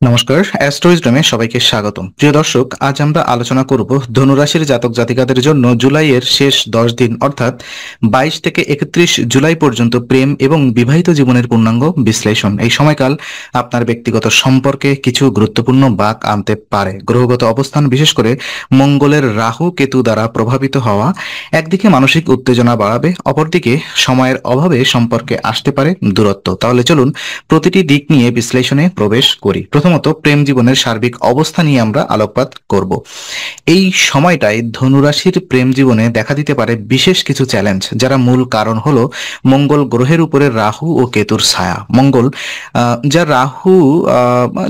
নমস্কার, অ্যাস্ট্রোইজডমে সবাইকে স্বাগতম। প্রিয় দর্শক, আজ আমরা আলোচনা করব ধনুরাশির জাতক জাতিকাদের জন্য জুলাইয়ের শেষ 10 দিন অর্থাৎ 22 থেকে 31 জুলাই পর্যন্ত প্রেম এবং বিবাহিত জীবনের পূর্ণাঙ্গ বিশ্লেষণ। এই সময়কাল আপনার ব্যক্তিগত সম্পর্কে কিছু গুরুত্বপূর্ণ বাঁক আনতে পারে। গ্রহগত অবস্থান, বিশেষ করে মঙ্গলের রাহু কেতু দ্বারা প্রভাবিত হওয়া একদিকে মানসিক উত্তেজনা বাড়াবে, অপরদিকে সময়ের অভাবে সম্পর্কে আসতে পারে দূরত্ব। তাহলে চলুন প্রতিটি দিক নিয়ে বিশ্লেষণে প্রবেশ করি। প্রথমত, প্রেম জীবনের সার্বিক অবস্থা নিয়ে আমরা আলোকপাত করব। এই সময়টায় ধনুরাশির প্রেম জীবনে দেখা দিতে পারে বিশেষ কিছু চ্যালেঞ্জ, যারা মূল কারণ হলো মঙ্গল গ্রহের উপরে রাহু ও কেতুর ছায়া। মঙ্গল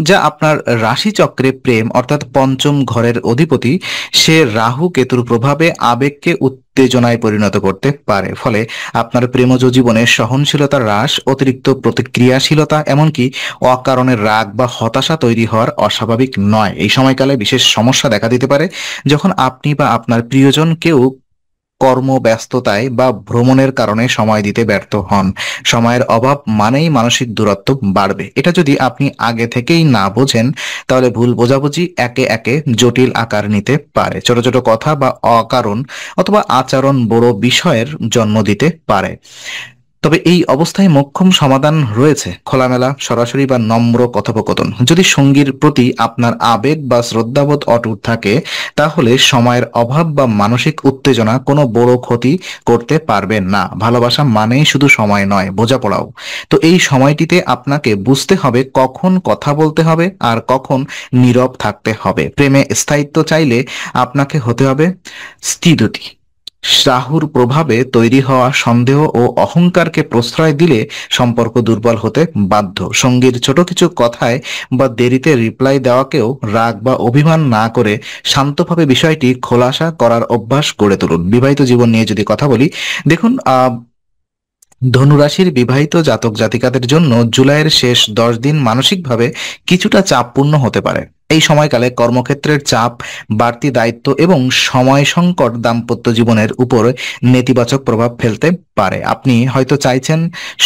যা আপনার রাশি চক্রে প্রেম অর্থাৎ পঞ্চম ঘরের অধিপতি, সে রাহু কেতুর প্রভাবে আবেগকে উত্তেজনায় পরিণত করতে পারে। ফলে আপনার প্রেমজ জীবনে সহনশীলতা হ্রাস, অতিরিক্ত প্রতিক্রিয়াশীলতা, এমনকি অকারণে রাগ বা হতাশা তৈরি হওয়ার অস্বাভাবিক নয়। এই সময়কালে বিশেষ সমস্যা দেখা দিতে পারে যখন আপনি বা আপনার প্রিয়জন কেউ কর্মব্যস্ততায় বা ভ্রমণের কারণে সময় দিতে ব্যর্থ হন। সময়ের অভাব মানেই মানসিক দূরত্ব বাড়বে। এটা যদি আপনি আগে থেকেই না বোঝেন, তাহলে ভুল বোঝাবুঝি একে একে জটিল আকার নিতে পারে। ছোট ছোট কথা বা অকারণ অথবা আচরণ বড় বিষয়ের জন্ম দিতে পারে। তবে এই অবস্থায় মোক্ষম সমাধান রয়েছে খোলামেলা, সরাসরি বা নম্র কথোপকথন। যদি সঙ্গীর প্রতি আপনার আবেগ বা শ্রদ্ধাবোধ অটুট থাকে, তাহলে সময়ের অভাব বা মানসিক উত্তেজনা কোনো বড় ক্ষতি করতে পারবে না। ভালোবাসা মানেই শুধু সময় নয়, বোঝাপড়াও। তো এই সময়টিতে আপনাকে বুঝতে হবে কখন কথা বলতে হবে আর কখন নীরব থাকতে হবে। প্রেমে স্থায়িত্ব চাইলে আপনাকে হতে হবে স্থিতি। রাহুর প্রভাবে তৈরি হওয়া সন্দেহ ও অহংকারকে প্রশ্রয় দিলে সম্পর্ক দুর্বল হতে বাধ্য। সঙ্গীর ছোট কিছু কথায় বা দেরিতে রিপ্লাই দেওয়াকেও রাগ বা অভিমান না করে শান্তভাবে বিষয়টি খোলাসা করার অভ্যাস গড়ে তুলুন। বিবাহিত জীবন নিয়ে যদি কথা বলি, দেখুন, ধনুরাশির বিবাহিত জাতক জাতিকাদের জন্য জুলাইয়ের শেষ 10 দিন মানসিকভাবে কিছুটা চাপপূর্ণ হতে পারে। এই সময়কালে কর্মক্ষেত্রের চাপ, বাড়তি দায়িত্ব এবং সময় সংকট দাম্পত্য জীবনের উপর নেতিবাচক প্রভাব ফেলতে পারে। আপনি হয়তো চাইছেন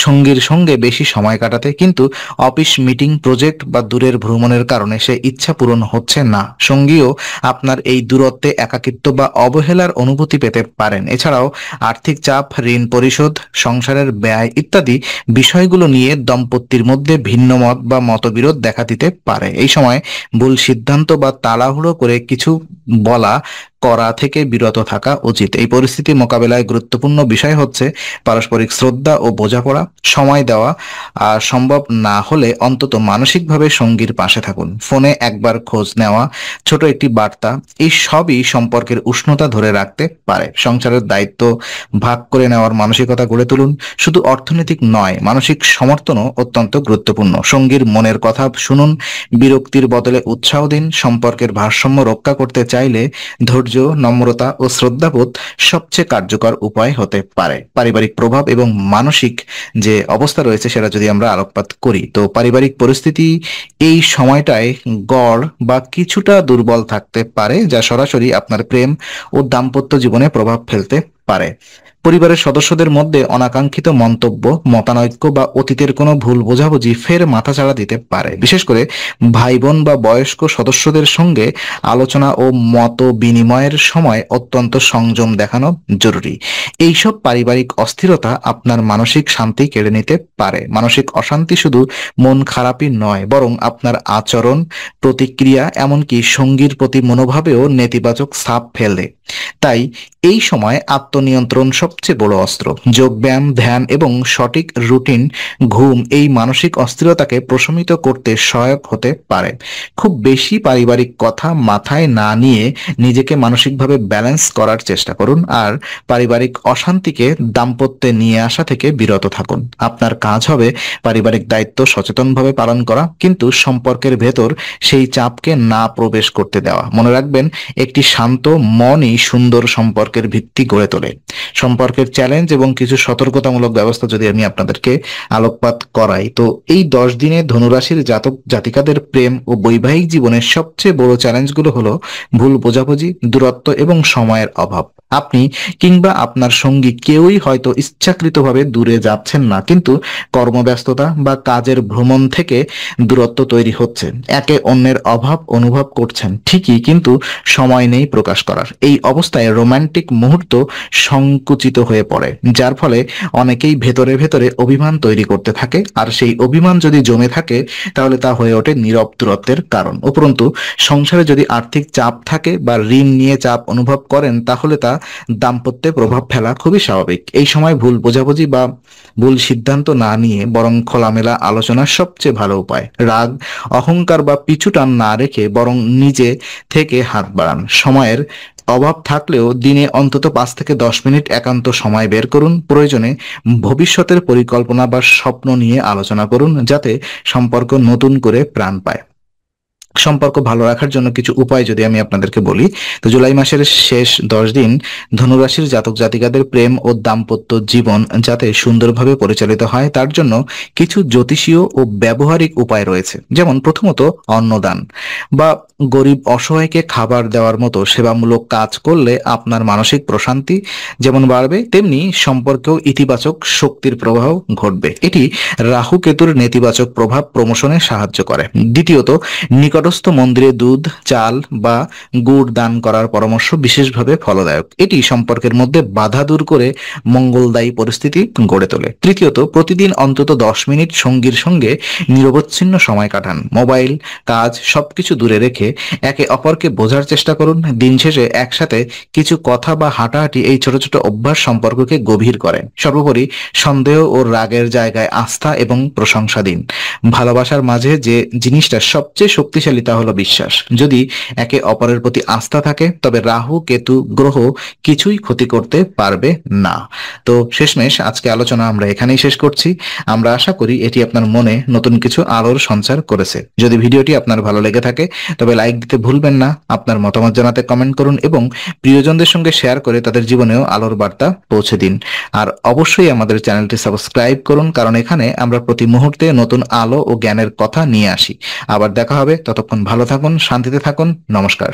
সঙ্গীর সঙ্গে বেশি সময় কাটাতে, কিন্তু অফিস মিটিং, প্রজেক্ট বা দূরের ভ্রমণের কারণে সে ইচ্ছা পূরণ হচ্ছে না। সঙ্গীও আপনার এই দূরত্বে একাকিত্ব বা অবহেলার অনুভূতি পেতে পারেন। এছাড়াও আর্থিক চাপ, ঋণ পরিশোধ, সংসারের ব্যয় ইত্যাদি বিষয়গুলো নিয়ে দম্পতির মধ্যে ভিন্ন মত বা মতবিরোধ দেখা দিতে পারে। এই সময় ভুল সিদ্ধান্ত বা তাড়াহুড়ো করে কিছু বলা করা থেকে বিরত থাকা উচিত। এই পরিস্থিতি মোকাবেলায় গুরুত্বপূর্ণ বিষয় হচ্ছে পারস্পরিক শ্রদ্ধা ও বোঝাপড়া। সময় দেওয়া সম্ভব না হলে অন্তত মানসিকভাবে সঙ্গীর পাশে থাকুন। ফোনে একবার খোঁজ নেওয়া, ছোট একটি বার্তা, এই সবই সম্পর্কের উষ্ণতা ধরে রাখতে পারে। সংসারের দায়িত্ব ভাগ করে নেওয়ার মানসিকতা গড়ে তুলুন। শুধু অর্থনৈতিক নয়, মানসিক সমর্থনও অত্যন্ত গুরুত্বপূর্ণ। সঙ্গীর মনের কথা শুনুন, বিরক্তির বদলে উৎসাহ দিন। সম্পর্কের ভারসাম্য রক্ষা করতে চাইলে ধৈর্য, নম্রতা ও শ্রদ্ধাবোধ সবচেয়ে কার্যকর উপায় হতে পারে। পারিবারিক প্রভাব এবং মানসিক যে অবস্থা রয়েছে সেটা যদি আমরা আলোকপাত করি, তো পারিবারিক পরিস্থিতি এই সময়টায় গড় বা কিছুটা দুর্বল থাকতে পারে, যা সরাসরি আপনার প্রেম ও দাম্পত্য জীবনে প্রভাব ফেলতে পারে। পরিবারের সদস্যদের মধ্যে অনাকাঙ্ক্ষিত মন্তব্য, মতানৈক্য বা অতীতের কোনো ভুল বোঝাবুঝি ফের মাথাচাড়া দিতে পারে। বিশেষ করে ভাই বোন বা বয়স্ক সদস্যদের সঙ্গে আলোচনা ও মত বিনিময়ের সময় অত্যন্ত সংযম দেখানো জরুরি। এইসব পারিবারিক অস্থিরতা আপনার মানসিক শান্তি কেড়ে নিতে পারে। মানসিক অশান্তি শুধু মন খারাপই নয়, বরং আপনার আচরণ, প্রতিক্রিয়া, এমনকি সঙ্গীর প্রতি মনোভাবেও নেতিবাচক ছাপ ফেলে। তাই এই সময় আত্মনিয়ন্ত্রণ সবচেয়ে বড় অস্ত্র। যোগব্যায়াম, ধ্যান এবং সঠিক রুটিন, ঘুম এই মানসিক অস্থিরতাকে প্রশমিত করতে সহায়ক হতে পারে। খুব বেশি পারিবারিক কথা মাথায় না নিয়ে নিজেকে মানসিকভাবে ব্যালেন্স করার চেষ্টা করুন, আর পারিবারিক অশান্তিকে দাম্পত্যে নিয়ে আসা থেকে বিরত থাকুন। আপনার কাজ হবে পারিবারিক দায়িত্ব সচেতনভাবে পালন করা, কিন্তু সম্পর্কের ভেতর সেই চাপকে না প্রবেশ করতে দেওয়া। মনে রাখবেন, একটি শান্ত মনই সুন্দর সম্পর্ক সম্পর্কের ভিত্তি গড়ে তোলে। সম্পর্কের চ্যালেঞ্জ এবং কিছু সতর্কতামূলক ব্যবস্থা যদি আমি আপনাদেরকে আলোকপাত করাই, তো এই 10 দিনে ধনুরাশির জাতক জাতিকাদের প্রেম ও বৈবাহিক জীবনের সবচেয়ে বড় চ্যালেঞ্জগুলো হলো ভুল বোঝাবুঝি, দূরত্ব এবং সময়ের অভাব। আপনি কিংবা আপনার সঙ্গী কেউই হয়তো ইচ্ছাকৃতভাবে দূরে যাচ্ছেন না, কিন্তু কর্মব্যস্ততা বা কাজের ভ্রমণ থেকে দূরত্ব তৈরি হচ্ছে। একে অন্যের অভাব অনুভব করছেন ঠিকই, কিন্তু সময় নেই প্রকাশ করার। এই অবস্থায় রোমান্টিক মুহূর্ত সংকুচিত হয়ে পড়ে, যার ফলে অনেকেই ভেতরে ভেতরে অভিমান তৈরি করতে থাকে। আর সেই অভিমান যদি জমে থাকে, তাহলে তা হয়ে ওঠে নীরব দূরত্বের কারণ। উপরন্তু সংসারে যদি আর্থিক চাপ থাকে বা ঋণ নিয়ে চাপ অনুভব করেন, তাহলে তা দাম্পত্যে প্রভাব ফেলা খুবই স্বাভাবিক। এই সময় ভুল বোঝাবুঝি বা ভুল সিদ্ধান্ত না নিয়ে বরং খোলামেলা আলোচনা সবচেয়ে ভালো উপায়। রাগ, অহংকার বা পিছুটান না রেখে বরং নিজে থেকে হাত বাড়ান। সময়ের অভাব থাকলেও দিনে অন্তত 5 থেকে 10 মিনিট একান্ত সময় বের করুন। প্রয়োজনে ভবিষ্যতের পরিকল্পনা বা স্বপ্ন নিয়ে আলোচনা করুন, যাতে সম্পর্ক নতুন করে প্রাণ পায়। সম্পর্ক ভালো রাখার জন্য কিছু উপায় যদি আমি আপনাদেরকে বলি, তো জুলাই মাসের শেষ 10 দিন ধনুরাশির জাতক জাতিকাদের প্রেম ও দাম্পত্য জীবন যাতে সুন্দরভাবে পরিচালিত হয়, তার জন্য কিছু জ্যোতিষীয় ও ব্যবহারিক উপায় রয়েছে। যেমন প্রথমত, অন্নদান বা গরিব অসহায়কে খাবার দেওয়ার মতো সেবামূলক কাজ করলে আপনার মানসিক প্রশান্তি যেমন বাড়বে, তেমনি সম্পর্কেও ইতিবাচক শক্তির প্রবাহ ঘটবে। এটি রাহু কেতুর নেতিবাচক প্রভাব প্রমোশনে সাহায্য করে। দ্বিতীয়ত, নিকটস্থ মন্দিরে দুধ, চাল বা গুড় দান করার পরামর্শ বিশেষভাবে ফলদায়ক। এটি সম্পর্কের মধ্যে বাধা দূর করে মঙ্গলদায়ী পরিস্থিতি গড়ে তোলে। তৃতীয়ত, প্রতিদিন অন্তত 10 মিনিট সঙ্গীর সঙ্গে নিরবচ্ছিন্ন সময় কাটান। মোবাইল, কাজ সবকিছু দূরে রেখে একে অপরকে বোঝার চেষ্টা করুন। দিন শেষে একসাথে কিছু কথা বা হাঁটাহাঁটি এই ছোট ছোট অভ্যাস সম্পর্ককে গভীর করে। সর্বোপরি, সন্দেহ ও রাগের জায়গায় আস্থা এবং প্রশংসা দিন। ভালোবাসার মাঝে যে জিনিসটা সবচেয়ে শক্তিশালী তা হলো বিশ্বাস। যদি একে অপরের প্রতি আস্থা থাকে, তবে রাহু কেতু গ্রহ কিছুই ক্ষতি করতে পারবে না। তো শেষমেশ আজকে আলোচনা আমরা এখানেই শেষ করছি। আমরা আশা করি এটি আপনার মনে নতুন কিছু আলোর সঞ্চার করেছে। যদি ভিডিওটি আপনার ভালো লেগে থাকে, তবে লাইক দিতে ভুলবেন না। আপনার মতামত জানাতে কমেন্ট করুন এবং প্রিয়জনদের সঙ্গে শেয়ার করে তাদের জীবনেও আলোর বার্তা পৌঁছে দিন। আর অবশ্যই আমাদের চ্যানেলটি সাবস্ক্রাইব করুন, কারণ এখানে আমরা প্রতি মুহূর্তে নতুন আলো ও জ্ঞানের কথা নিয়ে আসি। আবার দেখা হবে, ততক্ষণ ভালো থাকুন, শান্তিতে থাকুন। নমস্কার।